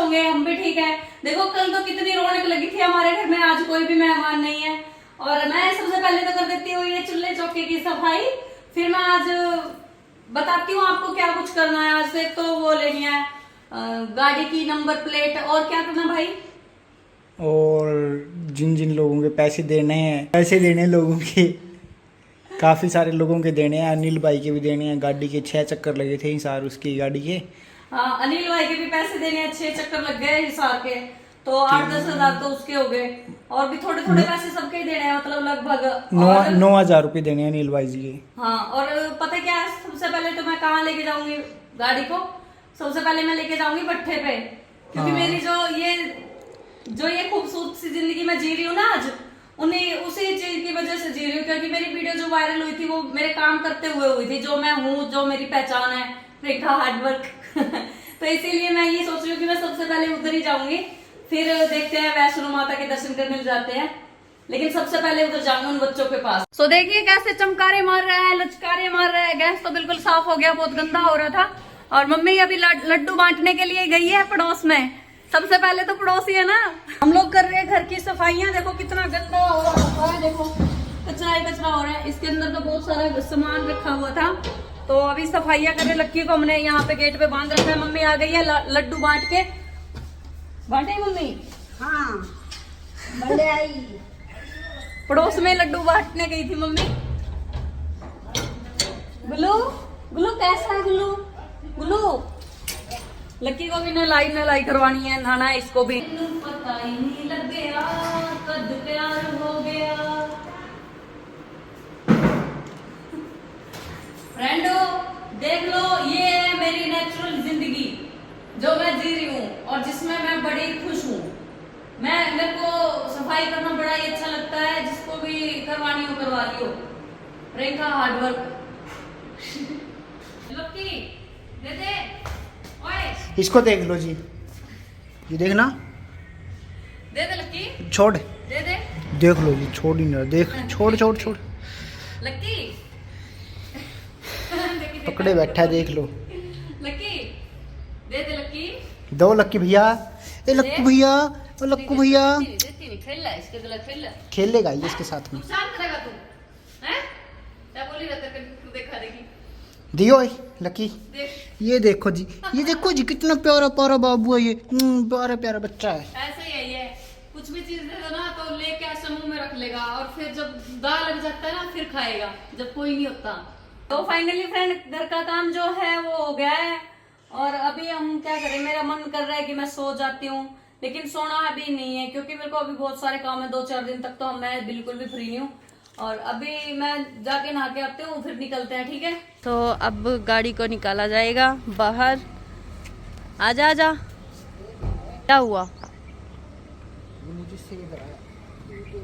होंगे, हम भी ठीक है। देखो कल तो कितनी रौनक लगी थी हमारे घर में, आज कोई भी मेहमान नहीं है। और मैं सबसे पहले तो कर देती हूँ ये चूल्हे चौके की सफाई, फिर मैं आज बताती हूँ आपको क्या कुछ करना है। आज एक तो वो लेनी है गाड़ी की नंबर प्लेट, और क्या करना भाई, और जिन जिन लोगों के पैसे देने हैं लोगों के, काफ़ी सारे लोगों के देने हैं। अनिल भाई के भी देने हैं, गाड़ी के 6 चक्कर लगे थे हिसार उसकी गाड़ी के। हाँ अनिल भाई के भी पैसे देने हैं, 6 चक्कर लग गए हिसार के, तो 8-10 हजार तो उसके हो गए। और भी थोड़े थोड़े पैसे सबके ही देने हैं, मतलब लगभग 9,000 रुपये देने हैं अनिल भाई जी के। हाँ और पता क्या है, सबसे पहले तो मैं कहाँ लेके जाऊंगी गाड़ी को, सबसे पहले मैं लेके जाऊंगी भट्ठे पे, क्योंकि हाँ। मेरी जो ये खूबसूरत सी जिंदगी मैं जी रही हूँ ना आज, उन्हीं उसी चीज की वजह से जी रही हूँ। क्योंकि मेरी वीडियो जो वायरल हुई थी वो मेरे काम करते हुए हुई थी, जो मैं हूँ, जो मेरी पहचान है, प्रियंका हार्डवर्क तो इसीलिए मैं ये सोच रही हूँ कि मैं सबसे पहले उधर ही जाऊंगी, फिर देखते हैं वैष्णो माता के दर्शन करने मिल जाते हैं, लेकिन सबसे पहले उधर जाऊंगा उन बच्चों के पास। सो देखिए कैसे चमकारे मार रहा है, लचकारे मार रहा है। गैस तो बिल्कुल साफ हो गया, बहुत गंदा हो रहा था। और मम्मी अभी लड्डू बांटने के लिए गई है पड़ोस में। सबसे पहले तो पड़ोसी है ना, हम लोग कर रहे हैं घर की सफाइयां। देखो कितना गंदा हो रहा है, देखो कचरा ही कचरा हो रहा है। इसके अंदर तो बहुत सारा सामान रखा हुआ था, तो अभी सफाइयां कर रहे। लक्की को हमने यहाँ पे गेट पे बांध रखा है। मम्मी आ गई है लड्डू बांट के। बांटे मम्मी? हाँ बड़े आई। पड़ोस में लड्डू बांटने गई थी मम्मी। गुल्लू गुल्लू कैसा है गुल्लू? गुल्लू लक्की को भी नलाई करवानी है, नहाना है इसको भी। पता ही नहीं लग गया कद प्यार हो गया। फ्रेंडो देख लो, ये है मेरी नेचुरल जिंदगी जो मैं जी रही हूँ और जिसमें मैं बड़ी खुश हूँ। मेरे को सफाई करना बड़ा ही अच्छा लगता है, जिसको भी करवानी हो करवा लियो। प्रियंका हार्डवर्क लक्की दे दे। ओए इसको देख लो जी, ये देखना, दे दे लक्की, छोड़, दे दे। देख लो जी, छोड़ ही ना, देख, छोड़ छोड़ छोड़, लक्की पकड़े बैठा है, देख लो। लक्की दे दे लक्की। दो लक्की भैया, ए लक्कू भैया, ओ लक्कू भैया। देती नहीं, खेल ले इसके गलत खेल ले। खेलेगा ये इसके साथ में। नुकसान करेगा तू, हैं? क्या बोली रहता है, तू देखा देगी। दियो लकी, देख ये देखो जी, ये देखो जी, कितना प्यारा प्यारा बाबू है ये, प्यारा प्यारा बच्चा है। ऐसे ही है ये, कुछ भी चीज दे दो ना तो लेके ऐसे मुंह में रख लेगा, और फिर जब दाल लग जाता है ना फिर खाएगा, जब कोई नहीं होता। तो फाइनली फ्रेंड घर का काम जो है वो हो गया है, और अभी हम क्या करें, मेरा मन कर रहा है कि मैं सो जाती हूँ, लेकिन सोना अभी नहीं है, क्योंकि मेरे को अभी बहुत सारे काम है। 2-4 दिन तक तो मैं बिल्कुल भी फ्री नहीं हूँ, और अभी मैं जाके नहा के आती हूँ, फिर निकलते हैं, ठीक है। तो अब गाड़ी को निकाला जाएगा बाहर। आजा आजा, क्या हुआ?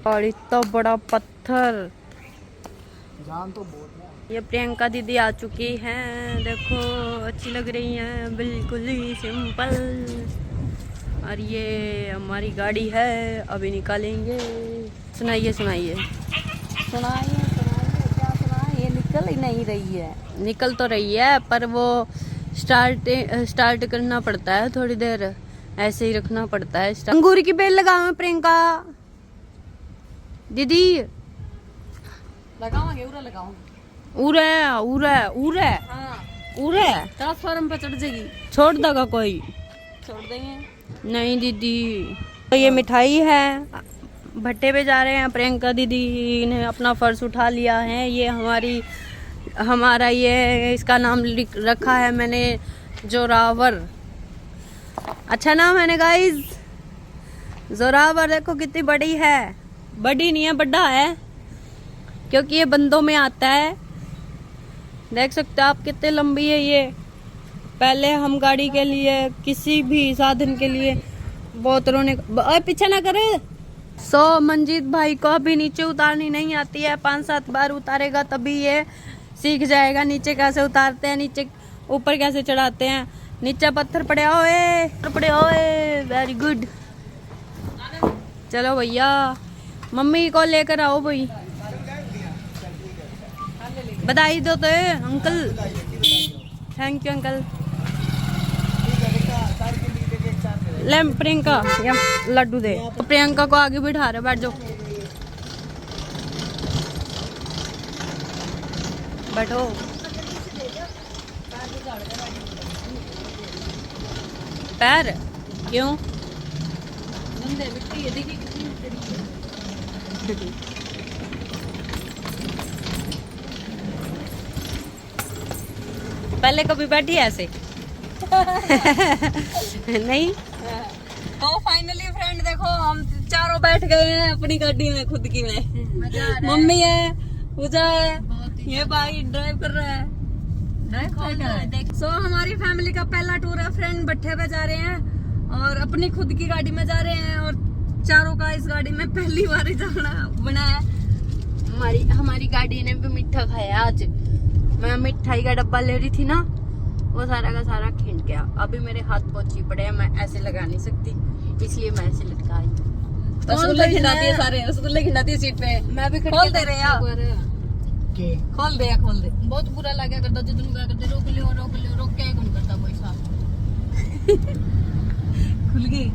और इतना बड़ा पत्थर, जान तो बहुत है। ये प्रियंका दीदी आ चुकी हैं, देखो अच्छी लग रही हैं, बिल्कुल ही सिंपल। और ये हमारी गाड़ी है, अभी निकालेंगे। सुनाइए सुनाइए सुनाइए सुनाइए, क्या सुनाए? ये निकल ही नहीं रही है। निकल तो रही है, पर वो स्टार्ट करना पड़ता है, थोड़ी देर ऐसे ही रखना पड़ता है। अंगूर की बेल लगाओ प्रियंका दीदी। लगाओगे? उरा लगाओ। उरे उरे उरे उरे ट्रांसफार्म पे चढ़ जाएगी। छोड़ देगा कोई? छोड़ देंगे नहीं दीदी। तो ये मिठाई है, भट्टे पे जा रहे हैं। प्रियंका दीदी ने अपना फर्ज उठा लिया है। ये हमारा ये इसका नाम रखा है मैंने, जोरावर। अच्छा नाम है ना गाइज, जोरावर। देखो कितनी बड़ी है, बड़ी नहीं है बड़ा है, क्योंकि ये बंदों में आता है। देख सकते हो आप कितनी लंबी है ये। पहले हम गाड़ी के लिए, किसी भी साधन के लिए बहुत रोने, पीछे ना करे। मंजीत भाई को अभी नीचे उतारनी नहीं आती है, 5-7 बार उतारेगा तभी ये सीख जाएगा नीचे कैसे उतारते हैं, नीचे ऊपर कैसे चढ़ाते हैं। नीचे पत्थर पड़े ओए, वेरी गुड। चलो भैया, मम्मी को लेकर आओ भाई, बधाई दो तो अंकल। Thank you uncle. ले प्रियंका या लड्डू दे। प्रियंका को आगे बिठा रहे, बैठ जाओ, बैठो। पैर क्यों? गंदे मिट्टी है, देखिए कितनी मिट्टी। पहले कभी बैठी है ऐसे? नहीं। तो फाइनली फ्रेंड देखो हम चारों बैठ गए हैं अपनी गाड़ी में, खुद की में। मम्मी है, पूजा है, ये भाई ड्राइव कर रहा है। सो हमारी फैमिली का पहला टूर है फ्रेंड, भट्ठे पे जा रहे हैं और अपनी खुद की गाड़ी में जा रहे हैं और चारों का इस गाड़ी में पहली बार ही जाना बना है। हमारी गाड़ी ने भी मीठा खाया आज। मैं मिठाई का डब्बा ले रही थी ना, वो सारा का सारा खिंड गया। अभी मेरे हाथ पहुंची पड़े हैं, मैं ऐसे लगा नहीं सकती, इसलिए मैं ऐसे लटकाई। रसगुल्ले खिलाती है, सारे रसगुल्ले खिलाती है सीट पे। मैं भी खोल दे रहे यार, खोल दे, खोल दे। बहुत बुरा लगा करता जो तुम क्या करते, रोक लियो रोक लियो, रोक क्या कौन करता कोई साहब। खुल गई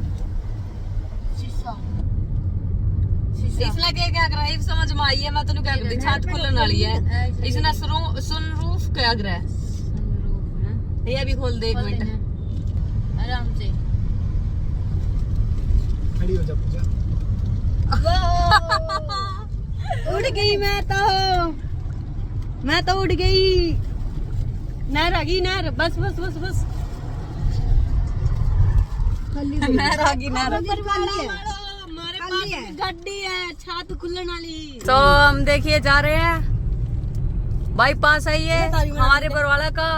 इसने क्या करा है समझ में आई है। मैं तेन क्या करती, छत खुलने वाली है, इसने सनरूफ क्या करा है। ये भी खोल दे, एक मिनट आराम से खड़ी हो जा पूजा। उड़ गई मैं तो उड़ गई। नहर आ गई, नहर, बस बस बस बस नहर आ गई, नहर। हमारे पास गाड़ी है, छत खुलने वाली। तो हम देखिए जा रहे हैं, बाईपास है ये हमारे बरवाला का,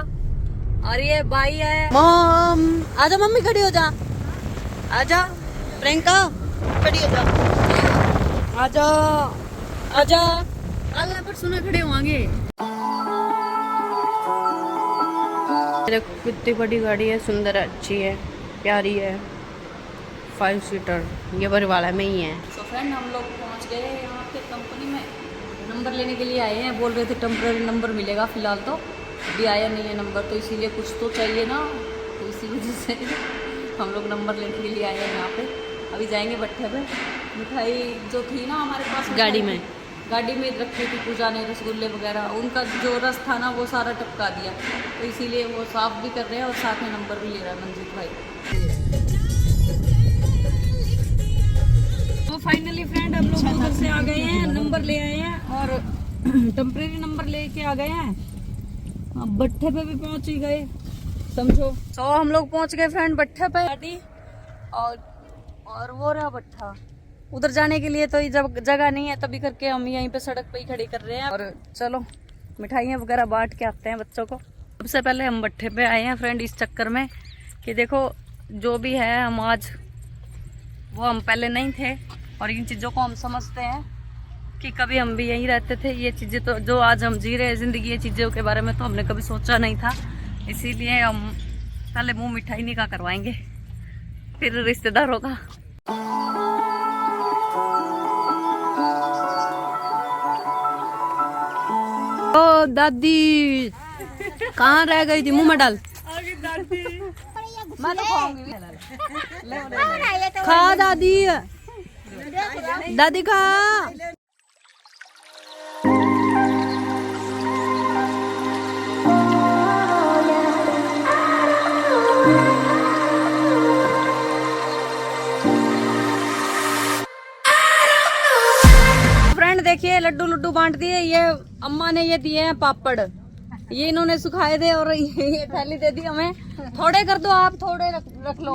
और ये भाई है। मम आजा, मम्मी खड़ी हो जा, आजा प्रियंका खड़ी हो जा, आजा आजा। अल्लाह पर सुना खड़े होंगे। कितनी बड़ी गाड़ी है, सुंदर है, अच्छी है, प्यारी है, 5 सीटर। ये बरवाला में ही है। तो फ्रेंड हम लोग पहुंच गए यहाँ पे कंपनी में, नंबर लेने के लिए आए हैं। बोल रहे थे टेम्पररी नंबर मिलेगा, फिलहाल तो अभी आया नहीं है नंबर, तो इसीलिए कुछ तो चाहिए ना, तो इसी वजह से हम लोग नंबर लेने के लिए आए हैं यहाँ पे। अभी जाएंगे भट्ठे पे। मिठाई जो थी ना हमारे पास गाड़ी में रखी थी पूजा ने, रसगुल्ले वगैरह, उनका जो रस था ना वो सारा टपका दिया, तो इसीलिए वो साफ भी कर रहे हैं और साथ में नंबर भी ले रहा है मंजीत भाई। तो फाइनली फ्रेंड हम लोग उधर से आ गए हैं, नंबर ले आए हैं और टेम्परेरी नंबर लेके आ गए हैं। अब भट्ठे पे भी पहुंच ही गए समझो। तो हम लोग पहुंच गए फ्रेंड भट्ठे पे, और वो रहा भट्ठा। उधर जाने के लिए तो जगह नहीं है, तभी करके हम यहीं पे सड़क पे ही खड़ी कर रहे हैं। और चलो मिठाइयाँ वगैरह बांट के आते हैं बच्चों को। सबसे पहले हम भट्ठे पे आए हैं फ्रेंड इस चक्कर में कि देखो जो भी है हम आज, वो हम पहले नहीं थे और इन चीज़ों को हम समझते हैं कि कभी हम भी यहीं रहते थे। ये चीज़ें तो जो आज हम जी रहे हैं ज़िंदगी, ये चीज़ों के बारे में तो हमने कभी सोचा नहीं था, इसीलिए हम पहले मुँह मिठाई नहीं का करवाएंगे, फिर रिश्तेदारों का। ओ दादी कहाँ रह गई थी, मुंह में डाल। मैं तो खाऊंगी, खा दादी, दादी खा। देखिए लड्डू लड्डू बांट दिए, ये अम्मा ने ये दिए हैं पापड़, ये इन्होंने सुखाए थे और ये थैली दे दी हमें। थोड़े कर दो आप, थोड़े रख लो।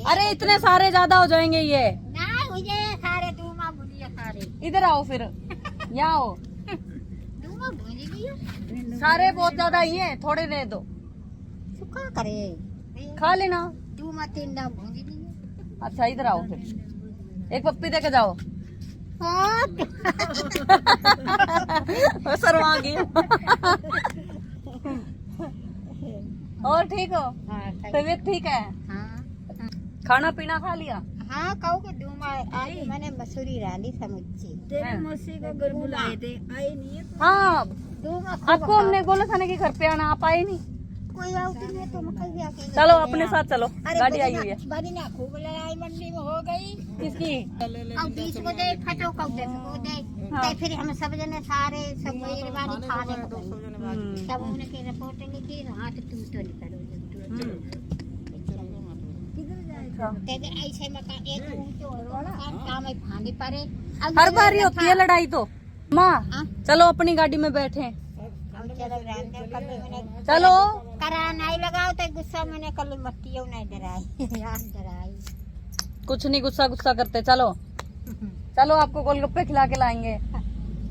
अरे इतने सारे ज्यादा हो जाएंगे ये। इधर आओ फिर, यहाँ आओ। सारे बहुत ज्यादा ही है, थोड़े दे दो, खा लेना। अच्छा इधर आओ फिर, एक पप्पी दे के जाओ। शर्मा गई। और ठीक हो? तबीयत ठीक है? खाना पीना खा लिया? हाँ खाओ के दूमा आज मैंने मसूरी डाली समुच्ची। तेरी मौसी को घर बुलाए थे, आई नहीं है। हाँ आपको हमने बोला था ना कि घर पे आना, आप आए नहीं। कोई आउटी में तुम कहीं जाके चलो अपने साथ चलो, गाड़ी आई हुई है। बड़ी ना खूब लड़ाई मंडी में हो गई किसकी? अब 20 को दे फटो को दे हाँ। फिर हम सब जने सारे सब मेरी बारी खा ले सब उनके रिपोर्ट लिखी हाथ तुम तो निकलो ते ऐसे मकान एक ऊंचो काम है भांडी पड़े हर बार ही होती है लड़ाई तो। माँ चलो अपनी गाड़ी में बैठे, चलो। करा नहीं लगाओ तो गुस्सा मैंने कल मट्टियों नहीं डराई यार डराई कुछ नहीं, गुस्सा गुस्सा करते। चलो चलो, आपको गोलगप्पे खिला के लाएंगे,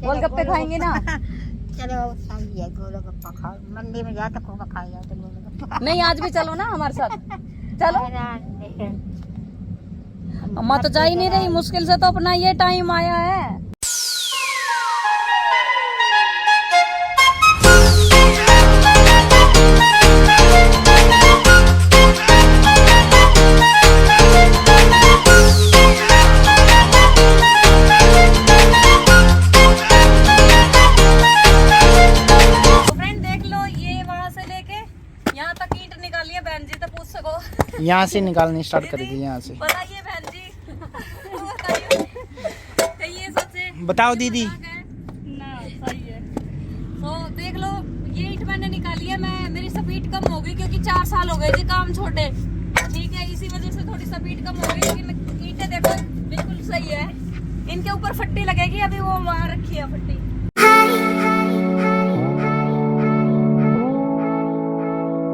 गोलगप्पे खाएंगे ना? चलो सही है, गोलगप्पा खाओ, मंडी में जा तो खूब खाएगा तो गोलगप्पा नहीं, आज भी चलो ना हमारे साथ, चलो। अम्मा तो जा ही नहीं रही, मुश्किल से तो अपना ये टाइम आया है। यहाँ से निकालनी स्टार्ट करेगी, यहाँ से। बताइए बहन जी, बताइए ये सबसे बताओ दीदी। ना सही है। तो देख लो, ये ईंट मैंने निकाली है, मैं मेरी स्पीड कम हो गई क्योंकि 4 साल हो गए जी काम छोटे, ठीक है, इसी वजह से थोड़ी स्पीड कम हो गई। लेकिन ईंटें देखो बिल्कुल सही है, इनके ऊपर फट्टी लगेगी, अभी वो वहाँ रखी है फट्टी।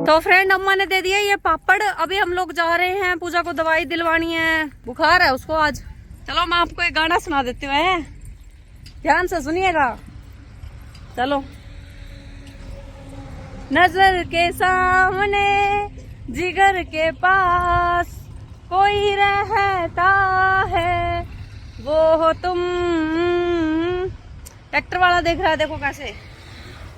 तो फ्रेंड अम्मा ने दे दिया ये पापड़, अभी हम लोग जा रहे हैं, पूजा को दवाई दिलवानी है, बुखार है उसको आज। चलो मैं आपको एक गाना सुना देती हूँ, ध्यान से सुनिएगा। चलो। नजर के सामने जिगर के पास कोई रहता है, वो हो तुम। ट्रैक्टर वाला देख रहा है, देखो कैसे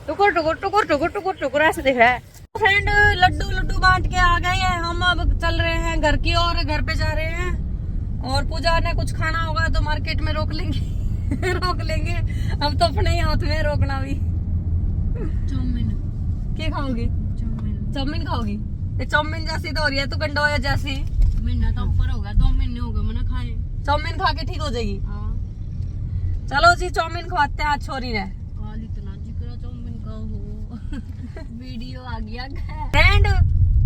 टुकुर टुकुर टुकुर टुकुर टुकुर टुकुर ऐसे देख रहा है। फ्रेंड लड्डू लड्डू बांट के आ गए हैं हम, अब चल रहे हैं घर की ओर, घर पे जा रहे हैं। और पूजा ने कुछ खाना होगा तो मार्केट में रोक लेंगे रोक लेंगे, अब तो अपने ही हाथ में रोकना भी। चाउमीन क्या खाओगी? चाउमीन खाओगी? ये चाउमीन जैसी तो हो रही है, तू गंडोया जैसी। महीना तो ऊपर हो गया, 2 महीने हो गए मैंने खाए। चाउमीन खा के ठीक हो जाएगी। चलो जी चाउमीन खवाते हैं आज छोरी ने। वीडियो आ गया फ्रेंड,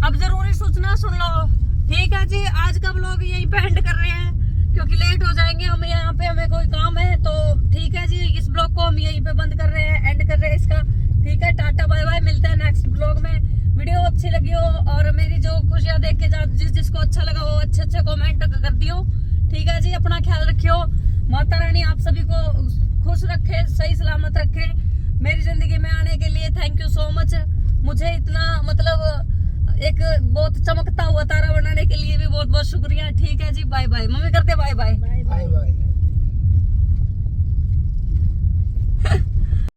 अब जरूरी सूचना सुन लो, ठीक है जी। आज का व्लॉग यहीं पे एंड कर रहे हैं क्योंकि लेट हो जाएंगे हम यहाँ पे, हमें कोई काम है, तो ठीक है जी। इस ब्लॉग को हम यहीं पे बंद कर रहे हैं, एंड कर रहे हैं इसका, ठीक है। टाटा बाय बाय, मिलते हैं नेक्स्ट ब्लॉग में। वीडियो अच्छी लगी हो और मेरी जो खुशियाँ देख के जिसको अच्छा लगा वो अच्छे अच्छे कमेंट कर दियो, ठीक है जी। अपना ख्याल रखियो, माता रानी आप सभी को खुश रखे, सही सलामत रखे। मेरी जिंदगी में आने के लिए थैंक यू सो मच। मुझे इतना मतलब एक बहुत चमकता हुआ तारा बनाने के लिए भी बहुत बहुत शुक्रिया, ठीक है जी। बाय बाय, मम्मी करते बाय बाय। Bye bye.